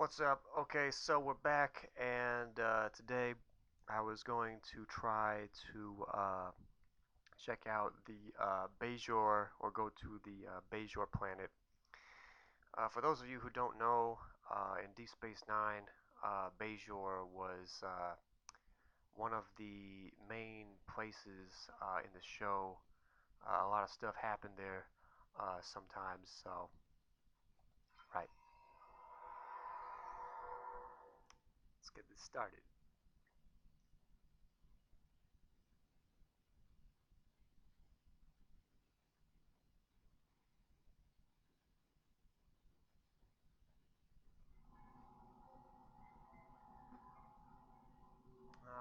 What's up? Okay, so we're back, and today I was going to try to check out the Bajor or go to the Bajor planet. For those of you who don't know, in Deep Space Nine, Bajor was one of the main places in the show. A lot of stuff happened there sometimes, so, right, let's get this started.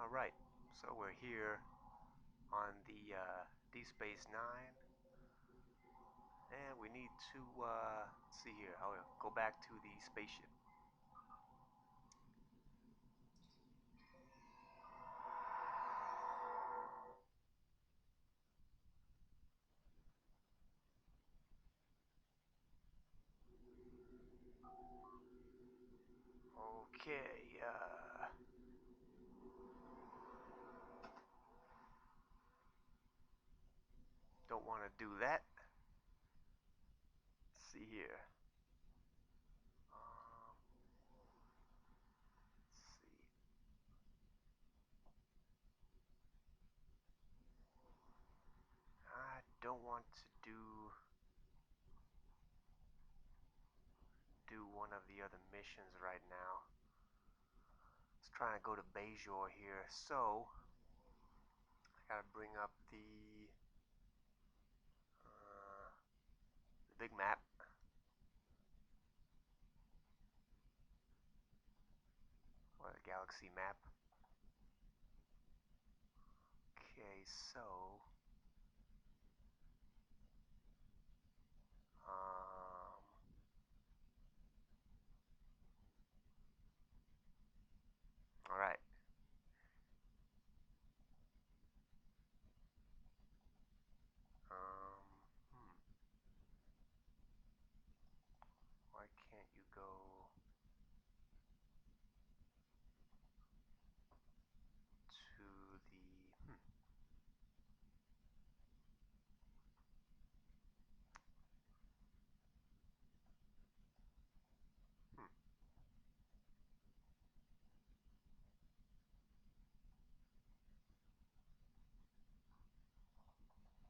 Alright, so we're here on the Deep Space Nine, and we need to let's see here. I'll go back to the spaceship. Okay, don't want to do that. Let's see here. Let's see. I don't want to do one of the other missions right now. Let's try to go to Bajor here. So I gotta bring up the big map. Or the galaxy map. Okay, so um, all right. Hmm. Why can't you go to the? Hmm.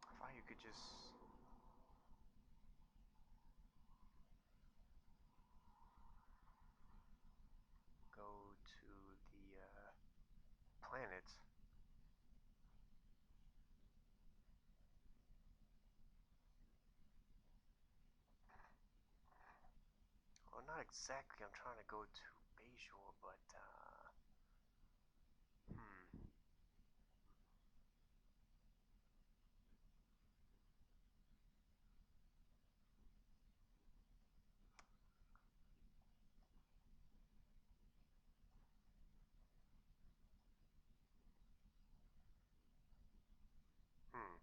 I thought you could just go to the planets. Well, not exactly. I'm trying to go to Bajor, but hmm. Hmm.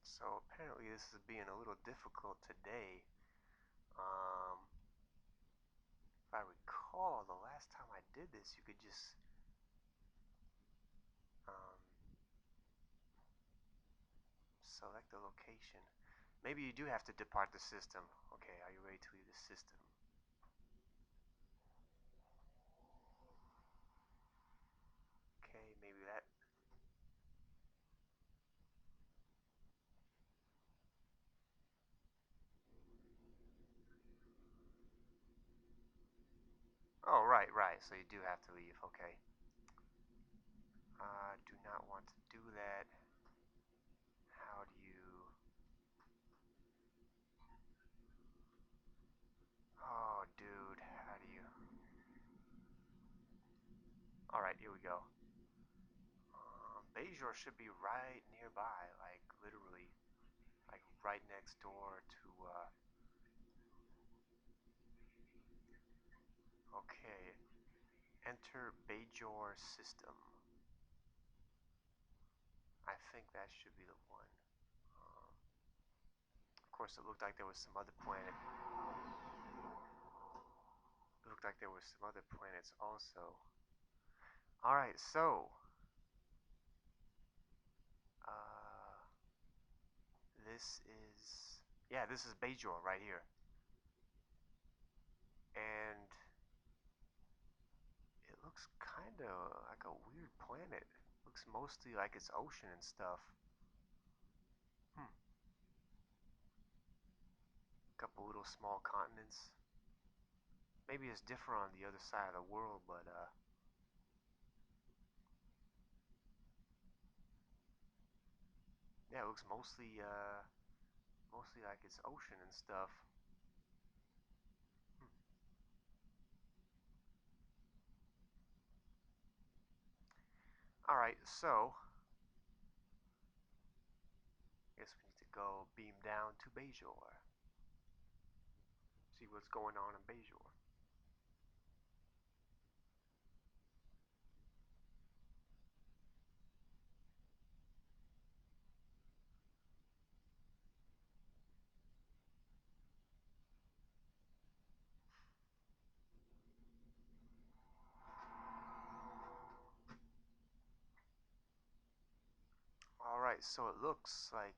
So apparently this is being a little difficult today. Um, if I recall, the last time I did this, you could just um, select the location. Maybe you do have to depart the system. Okay, are you ready to leave the system? Okay, maybe that. Oh, right, right. So you do have to leave. Okay. Do not want to do that. How do you? Oh, dude, how do you? All right, here we go. Bajor should be right nearby, like literally, like right next door to. Okay, and Enter Bajor system. I think that should be the one. Of course, it looked like there was some other planet. It looked like there were some other planets also. All right, so uh, this is this is Bajor right here, and it looks kind of like a weird planet. Looks mostly like it's ocean and stuff. Hmm. Couple little small continents. Maybe it's different on the other side of the world, but yeah, it looks mostly like it's ocean and stuff. Hmm. All right, so I guess we need to go beam down to Bajor. See what's going on in Bajor. All right, so it looks like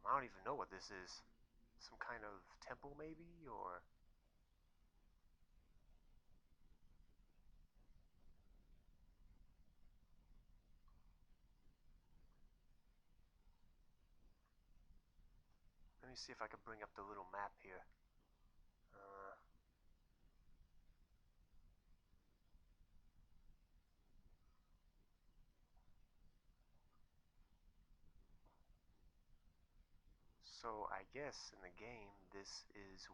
I don't even know what this is. Some kind of temple, maybe, or let me see if I can bring up the little map here. Uh, so I guess in the game, this is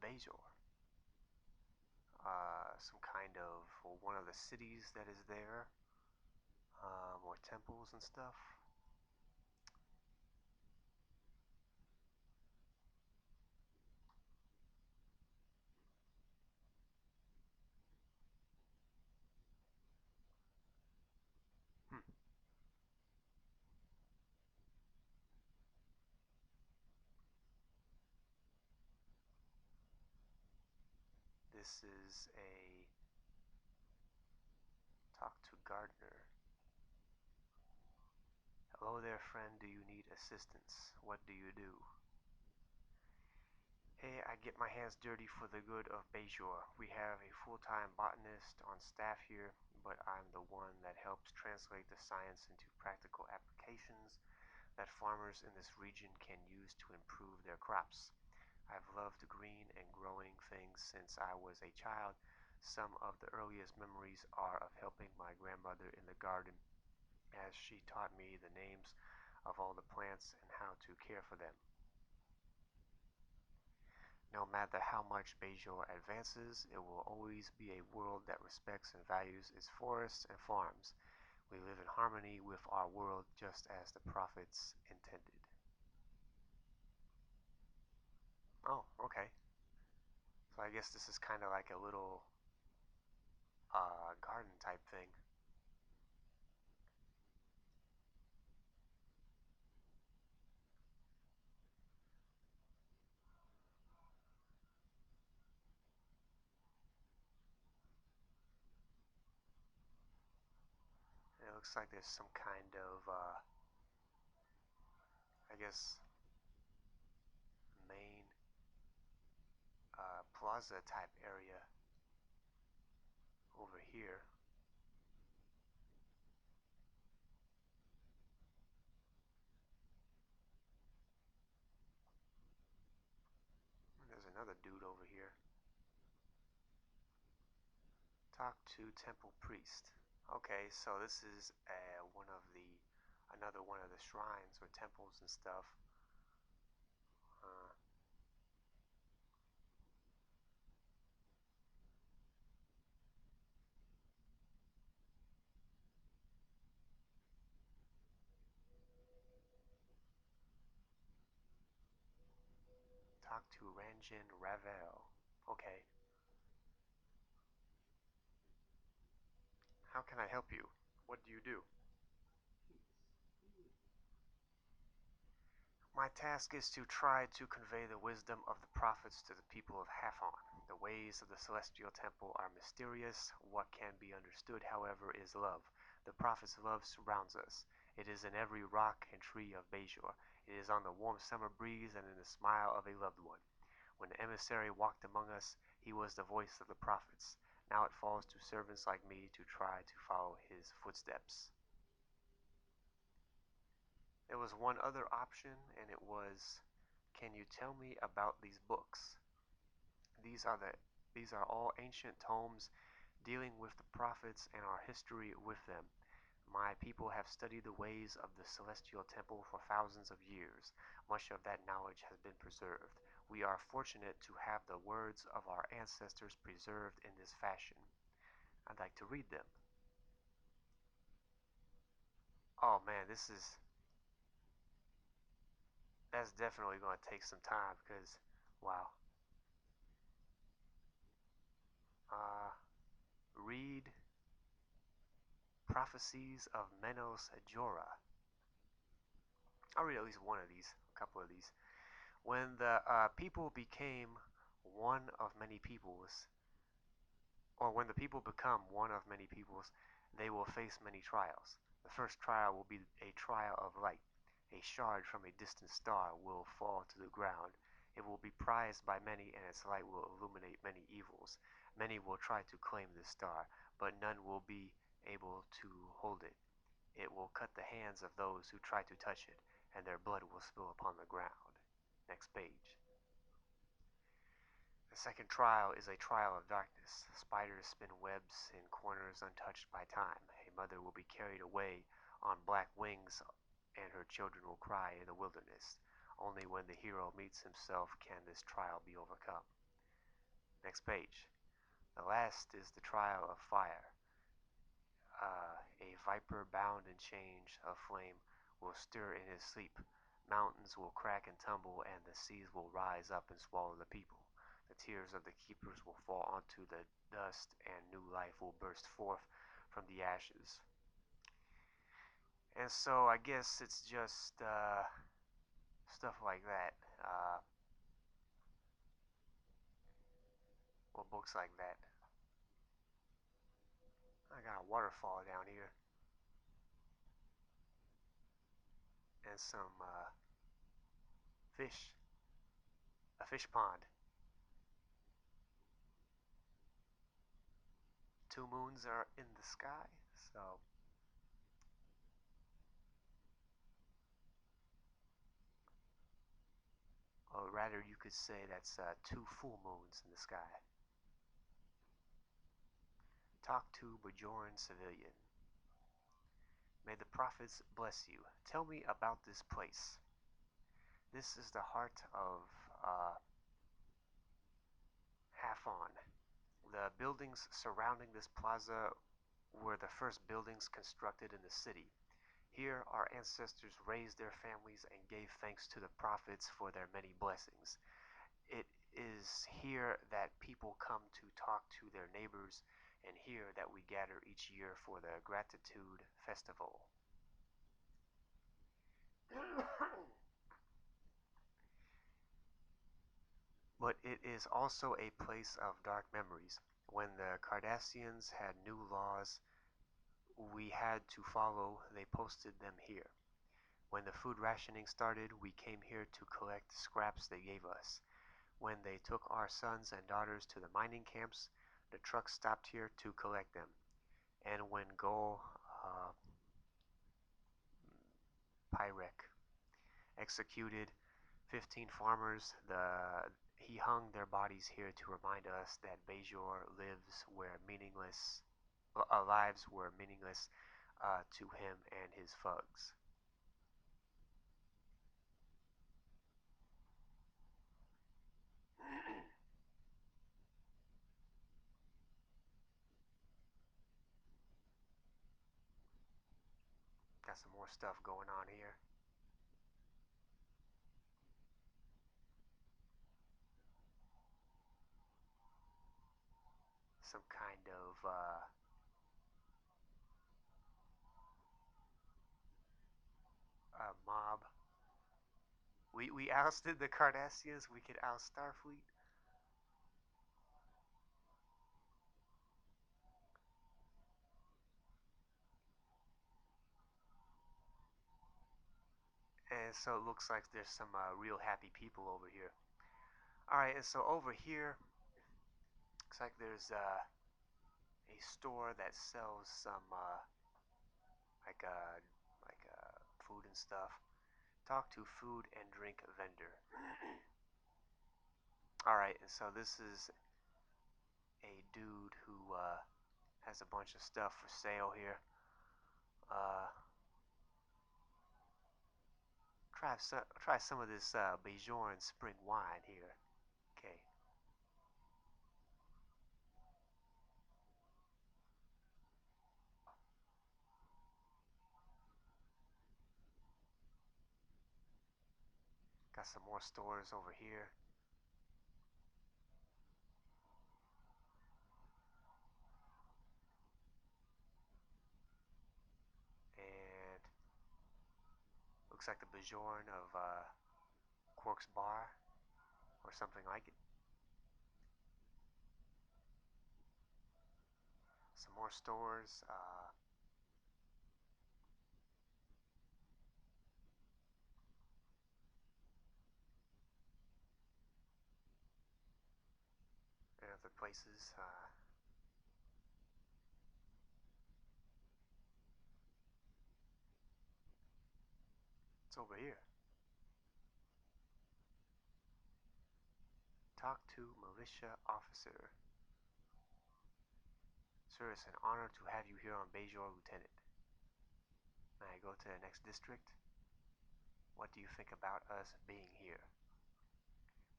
Bajor. Some kind of or one of the cities that is there, or temples and stuff. Hmm. This is a talk to gardener. Hello there, friend. Do you need assistance? What do you do? Hey, I get my hands dirty for the good of Bajor. We have a full-time botanist on staff here, but I'm the one that helps translate the science into practical applications that farmers in this region can use to improve their crops. I've loved green and growing things since I was a child. Some of the earliest memories are of helping my grandmother in the garden as she taught me the names of all the plants and how to care for them. No matter how much Bajor advances, it will always be a world that respects and values its forests and farms. We live in harmony with our world just as the prophets intended. Oh, okay. So I guess this is kind of like a little garden type thing. And it looks like there's some kind of, I guess, main plaza type area over here. And there's another dude over here. Talk to temple priest. Okay, so this is another one of the shrines or temples and stuff. Uh, talk talk to Ranjin Ravel. Okay, how can I help you? What do you do? My task is to try to convey the wisdom of the prophets to the people of Hafon. The ways of the celestial temple are mysterious. What can be understood, however, is love. The prophet's love surrounds us. It is in every rock and tree of Bajor. It is on the warm summer breeze and in the smile of a loved one. When the emissary walked among us, he was the voice of the prophets. Now it falls to servants like me to try to follow his footsteps. There was one other option, and it was, can you tell me about these books? These are the these are all ancient tomes dealing with the prophets and our history with them. My people have studied the ways of the celestial temple for thousands of years. Much of that knowledge has been preserved. We are fortunate to have the words of our ancestors preserved in this fashion. I'd like to read them. Oh man, that's definitely going to take some time because, wow. Uh, read Prophecies of Menos Jorah. I'll read at least one of these, a couple of these. When the people became one of many peoples, or when the people become one of many peoples, they will face many trials. The first trial will be a trial of light. A shard from a distant star will fall to the ground. It will be prized by many, and its light will illuminate many evils. Many will try to claim this star, but none will be able to hold it. It will cut the hands of those who try to touch it, and their blood will spill upon the ground. Next page. The second trial is a trial of darkness. Spiders spin webs in corners untouched by time. A mother will be carried away on black wings, and her children will cry in the wilderness. Only when the hero meets himself can this trial be overcome. Next page. The last is the trial of fire. A viper bound in chains of flame will stir in his sleep. Mountains will crack and tumble, and the seas will rise up and swallow the people. The tears of the keepers will fall onto the dust, and new life will burst forth from the ashes. And so I guess it's just stuff like that. Well, books like that. I got a waterfall down here and some fish, a fish pond. Two moons are in the sky, so or rather you could say that's two full moons in the sky. Talk to Bajoran civilian. May the prophets bless you. Tell me about this place. This is the heart of uh, Hafon. The buildings surrounding this plaza were the first buildings constructed in the city. Here, our ancestors raised their families and gave thanks to the prophets for their many blessings. It is here that people come to talk to their neighbors, and here that we gather each year for the Gratitude Festival. But it is also a place of dark memories. When the Cardassians had new laws we had to follow, they posted them here. When the food rationing started, we came here to collect the scraps they gave us. When they took our sons and daughters to the mining camps, the trucks stopped here to collect them. And when Gol Pyrek executed 15 farmers, he hung their bodies here to remind us that Bajor lives were meaningless to him and his thugs. Got some more stuff going on here. some kind of mob. We ousted the Cardassians. We could oust Starfleet. And so it looks like there's some real happy people over here. All right, and so over here, looks like there's a store that sells some like uh, food and stuff. Talk to food and drink vendor. All right, and so this is a dude who has a bunch of stuff for sale here. Uh, try some of this Bajor spring wine here. Okay, got some more stores over here. And looks like the Bajorn of Quark's Bar or something like it. Some more stores. And other places. It's over here. Talk to militia officer. Sir, it's an honor to have you here on Bajor, Lieutenant. May I go to the next district? What do you think about us being here?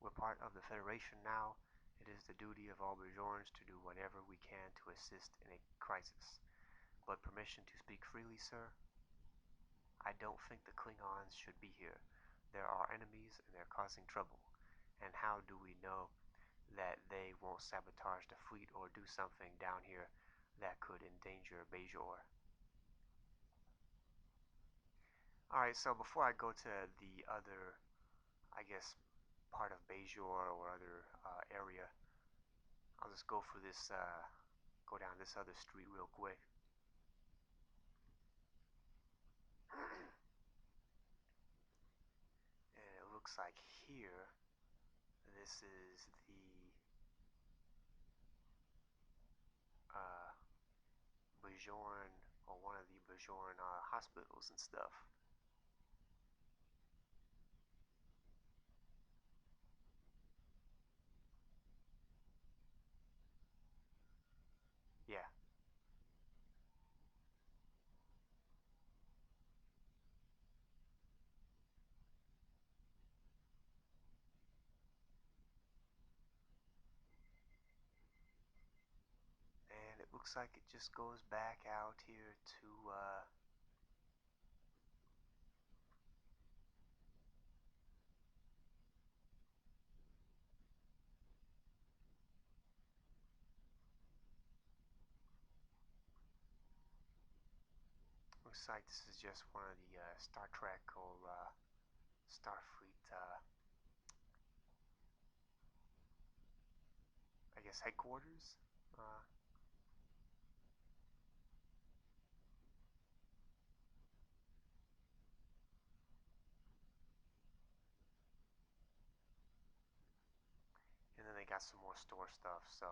We're part of the Federation now. It is the duty of all Bajorans to do whatever we can to assist in a crisis. But permission to speak freely, sir? I don't think the Klingons should be here. They're our enemies and they're causing trouble. And how do we know that they won't sabotage the fleet or do something down here that could endanger Bajor? Alright, so before I go to the other, I guess, part of Bajor or other area, I'll just go for this, go down this other street real quick. And it looks like here, this is the uh, Bajorn, or one of the Bajorn hospitals and stuff. Yeah, and it looks like it just goes back out here to, looks like this is just one of the Star Trek or Starfleet, I guess, headquarters. Uh, and then they got some more store stuff, so.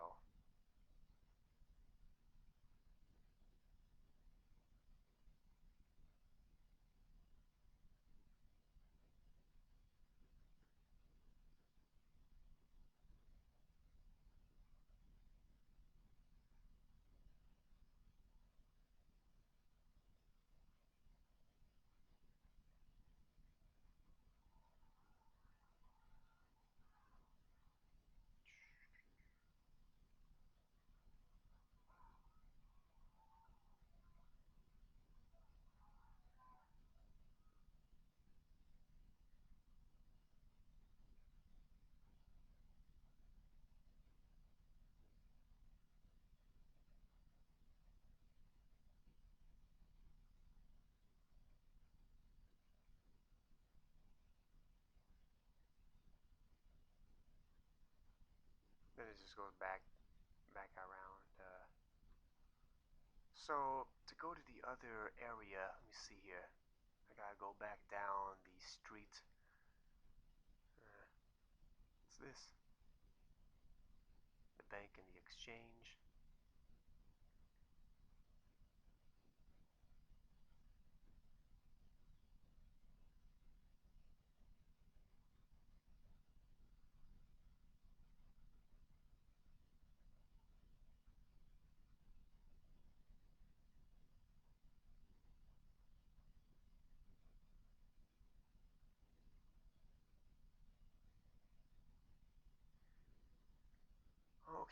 just goes back around. So to go to the other area, let me see here. I gotta go back down the street. What's this? The bank and the exchange.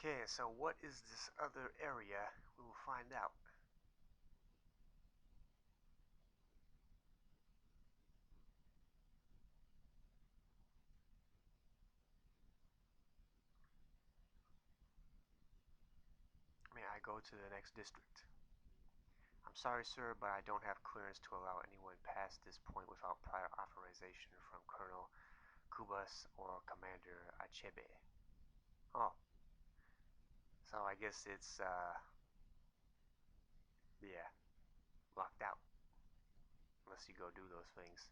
Okay, so what is this other area? We will find out. May I go to the next district? I'm sorry, sir, but I don't have clearance to allow anyone past this point without prior authorization from Colonel Kubas or Commander Achebe. Oh, so I guess it's, yeah, locked out. Unless you go do those things.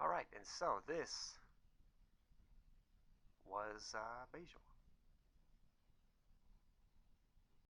Alright, and so this was Bajor.